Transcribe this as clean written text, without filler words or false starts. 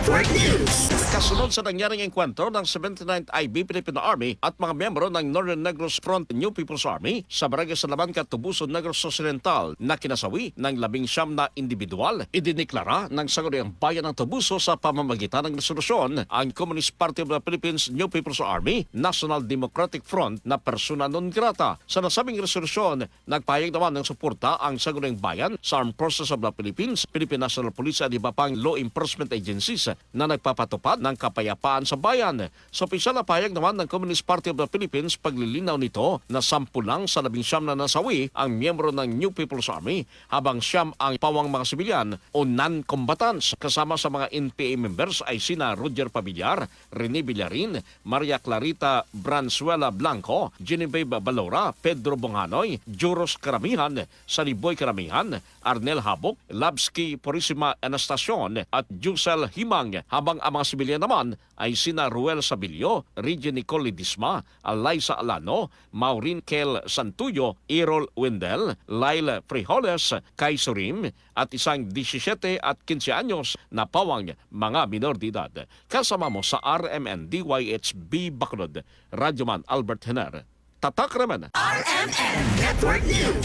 Network News. Kasunod sa nangyaring engkwentro ng 79th IB Filipino Army at mga miyembro ng Northern Negros Front New People's Army sa barangay Salaman, Tubuson, Negros Occidental na kinasawi ng 19 na individual, idineklara ng Sangguniang Bayan ng Tubuso sa pamamagitan ng resolusyon ang Communist Party of the Philippines New People's Army National Democratic Front na persona non grata. Sa nasabing resolusyon, nagpahayag naman ng suporta ang Sangguniang Bayan sa Armed Forces of the Philippines, Philippine National Police at iba pang law enforcement agencies na nagpapatupad ng kapayapaan sa bayan. Sa opisyal na pahayag naman ng Communist Party of the Philippines, paglilinaw nito na 10 lang sa 19 na nasawi ang miyembro ng New People's Army, habang 9 ang pawang mga sibilyan o non-combatants. Kasama sa mga NPA members ay sina Roger Pavillar, Rene Villarin, Maria Clarita Branzuela Blanco, Genevieve Balora, Pedro Bonganoy, Juros Karamihan, Saniboy Karamihan, Arnel Habok, Labsky Purisima Anastacion at Jusel Himang, habang ang mga sibilyan naman ay sina Ruel Sabilio, Reggie Nicole Disma, Alaysa Alano, Maureen Kel Santuyo, Errol Wendell, Lyle Frijoles, Kai Surim at isang 17 at 15 anyos na pawang mga minor de edad. Kasama mo sa RMN DYHB Bacolod, Radyoman Albert Hener. Tatak Raman. RMN Network News.